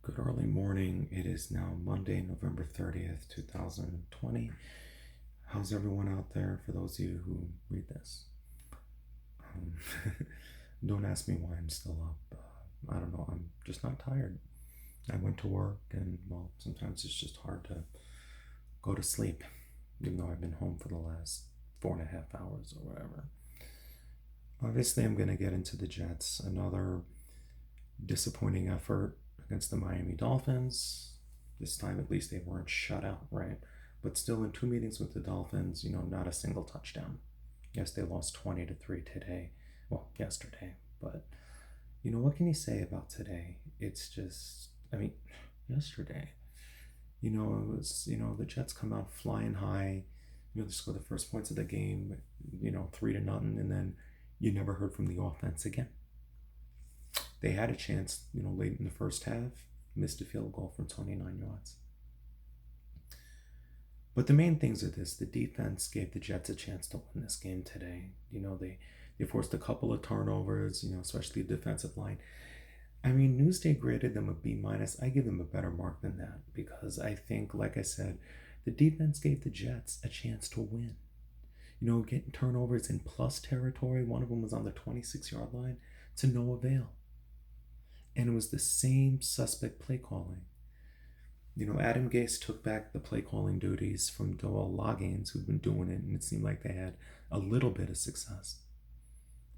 Good early morning. It is now Monday, November 30th, 2020. How's everyone out there for those of you who read this? Um, don't ask me why I'm still up. I don't know. I'm just not tired. I went to work, and well, sometimes it's just hard to go to sleep, even though I've been home for the last 4.5 hours or whatever. Obviously, I'm going to get into the Jets. Another disappointing effort against the Miami Dolphins. This time, at least, they weren't shut out, right? But still, in two meetings with the Dolphins, not a single touchdown. Yes, they lost 20-3 today. Well, yesterday. But, what can you say about today? It's just, yesterday. It was, the Jets come out flying high. They score the first points of the game, 3-0, and then you never heard from the offense again. They had a chance, late in the first half, missed a field goal from 29 yards. But the main things are this: the defense gave the Jets a chance to win this game today. They forced a couple of turnovers, especially the defensive line. Newsday graded them a B minus. I give them a better mark than that because I think, like I said, the defense gave the Jets a chance to win. Getting turnovers in plus territory. One of them was on the 26-yard line to no avail. And it was the same suspect play calling. Adam Gase took back the play calling duties from Doel Loggins, who'd been doing it, and it seemed like they had a little bit of success.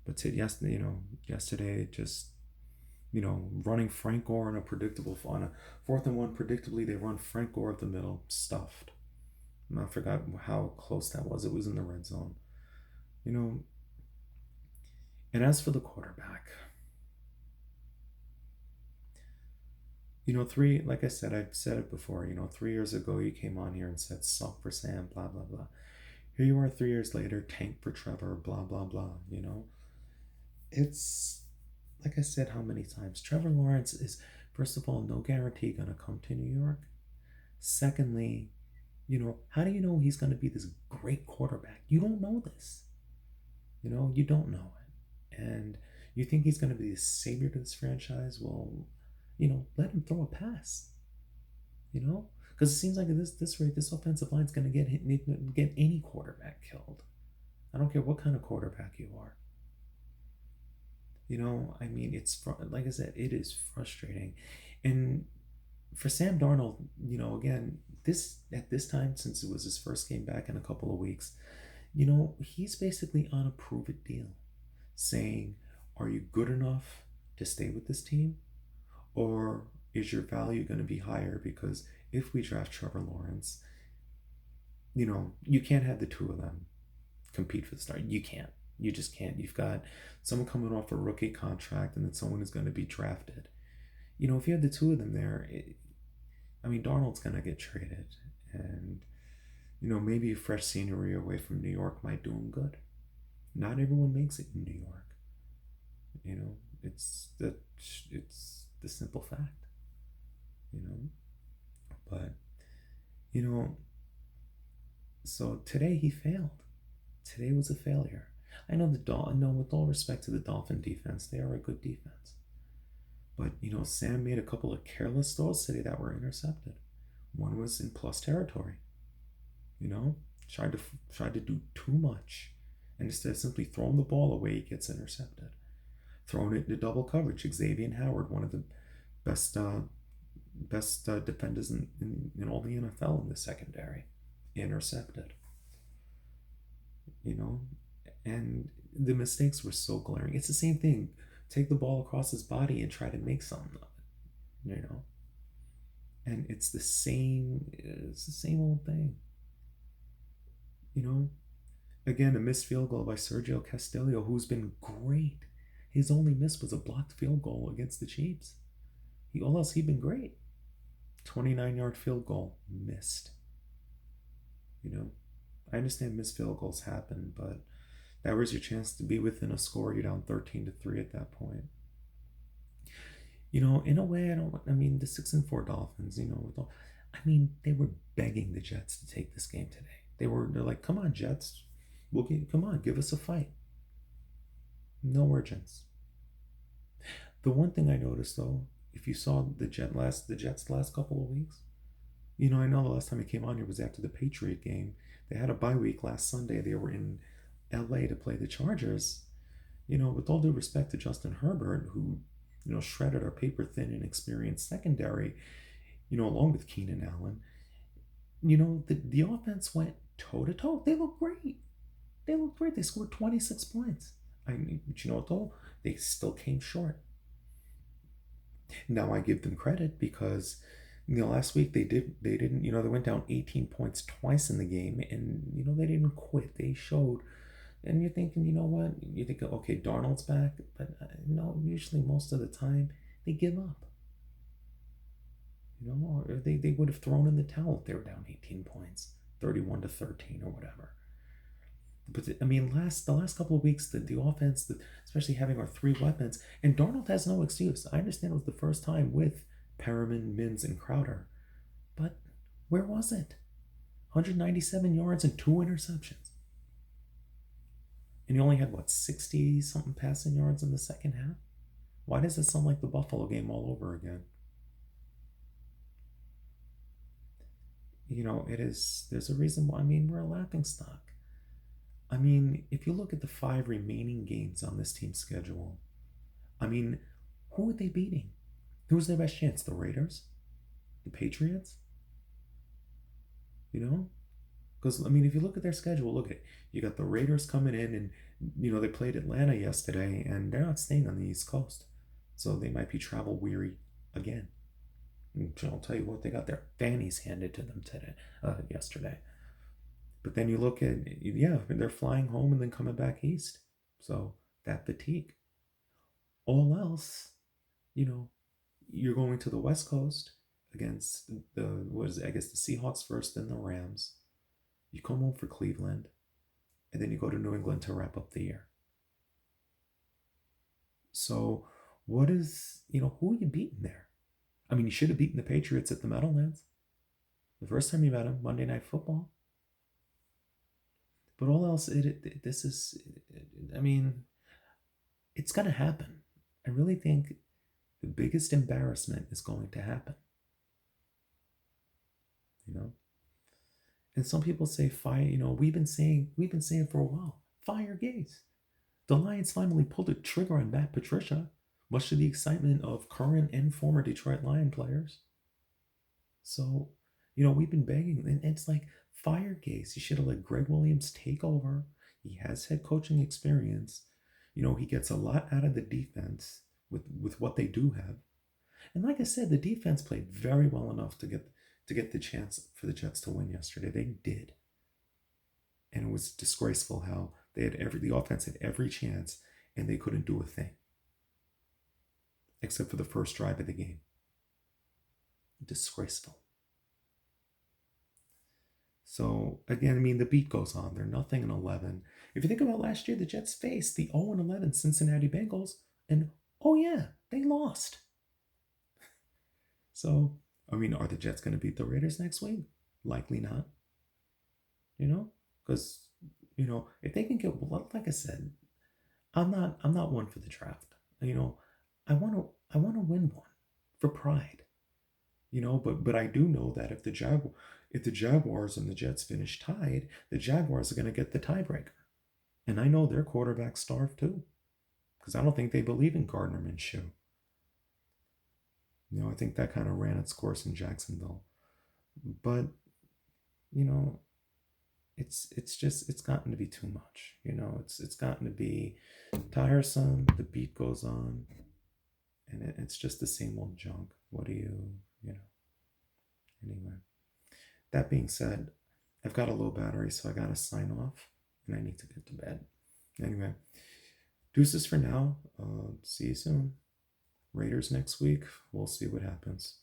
But yesterday, just running Frank Gore on a 4th and 1, predictably they run Frank Gore up the middle, stuffed. I forgot how close that was. It was in the red zone. And as for the quarterback, like I said, I've said it before, 3 years ago you came on here and said, suck for Sam, blah, blah, blah. Here you are 3 years later, tank for Trevor, blah, blah, blah, It's, like I said, how many times? Trevor Lawrence is, first of all, no guarantee going to come to New York. Secondly, how do you know he's going to be this great quarterback? You don't know this. You don't know it. And you think he's going to be the savior to this franchise? Well, let him throw a pass. Because it seems like at this rate, this offensive line is going to get any quarterback killed. I don't care what kind of quarterback you are. It's like I said, it is frustrating, and for Sam Darnold, again, at this time, since it was his first game back in a couple of weeks, he's basically on a prove it deal, saying, "Are you good enough to stay with this team? Or is your value going to be higher? Because if we draft Trevor Lawrence, you can't have the two of them compete for the start. You can't. You just can't. You've got someone coming off a rookie contract and then someone who's going to be drafted. If you have the two of them there, Darnold's going to get traded. And, maybe a fresh scenery away from New York might do him good. Not everyone makes it in New York. It's the simple fact, but so today he failed. Today was a failure. I know with all respect to the Dolphin defense, they are a good defense, but Sam made a couple of careless throws today that were intercepted. One was in plus territory. Tried to do too much, and instead of simply throwing the ball away, he gets intercepted. Throwing it into double coverage. Xavier Howard, one of the best defenders in all the NFL in the secondary, intercepted. And the mistakes were so glaring. It's the same thing. Take the ball across his body and try to make something of it. And it's the same old thing. Again, a missed field goal by Sergio Castillo, who's been great. His only miss was a blocked field goal against the Chiefs. All else, he'd been great. 29-yard field goal, missed. I understand missed field goals happen, but that was your chance to be within a score. You're down 13-3 at that point. In a way, the 6-4 Dolphins, they were begging the Jets to take this game today. They're like, come on, Jets. Come on, give us a fight. No urgence. The one thing I noticed, though, if if you saw the Jets last couple of weeks, I know the last time he came on here was after the Patriot game. They had a bye week last Sunday. They were in LA to play the Chargers. With all due respect to Justin Herbert, who, shredded our paper thin and experienced secondary, along with Keenan Allen, the offense went toe to toe. They look great. They looked great. They scored 26 points. But you know what though? They still came short. Now I give them credit because last week they didn't they went down 18 points twice in the game, and they didn't quit. They showed, and you're thinking, what? You think, okay, Darnold's back, but no. Usually, most of the time, they give up. Or they would have thrown in the towel if they were down 18 points, 31-13 or whatever. But the last couple of weeks, the offense, especially having our three weapons, and Darnold has no excuse. I understand it was the first time with Perriman, Mims, and Crowder, but where was it? 197 yards and 2 interceptions, and you only had 60 something passing yards in the second half. Why does it sound like the Buffalo game all over again? It is. There's a reason why. We're a laughing stock. If you look at the 5 remaining games on this team's schedule, who are they beating? Who's their best chance? The Raiders? The Patriots? Because, if you look at their schedule, look at, you got the Raiders coming in, and, they played Atlanta yesterday, and they're not staying on the East Coast. So they might be travel weary again. And I'll tell you what, they got their fannies handed to them yesterday. But then you look at, they're flying home and then coming back east. So that fatigue. All else, you're going to the West Coast against the Seahawks first, then the Rams. You come home for Cleveland, and then you go to New England to wrap up the year. So what is, who are you beating there? You should have beaten the Patriots at the Meadowlands the first time you met them, Monday Night Football. But all else, it's going to happen. I really think the biggest embarrassment is going to happen. And some people say fire. We've been saying for a while, fire Gase. The Lions finally pulled the trigger on Matt Patricia, much to the excitement of current and former Detroit Lion players. So, we've been begging, and it's like, fire Gase. You should have let Greg Williams take over. He has head coaching experience. He gets a lot out of the defense with what they do have. And like I said, the defense played very well enough to get the chance for the Jets to win yesterday. They did. And it was disgraceful how the offense had every chance, and they couldn't do a thing. Except for the first drive of the game. Disgraceful. So, again, the beat goes on. They're 0-11. If you think about last year, the Jets faced the 0-11 Cincinnati Bengals, and, oh yeah, they lost. So, are the Jets going to beat the Raiders next week? Likely not. Because, if they can get, like I said, I'm not one for the draft. I want to win one for pride. But I do know that if the Jaguars and the Jets finish tied, the Jaguars are going to get the tiebreaker. And I know their quarterback's starved too, because I don't think they believe in Gardner Minshew. I think that kind of ran its course in Jacksonville. But, it's gotten to be too much. It's gotten to be tiresome. The beat goes on, and it's just the same old junk. What do you. Anyway, that being said, I've got a low battery, so I gotta sign off, and I need to get to bed. Anyway, deuces for now. See you soon. Raiders next week. We'll see what happens.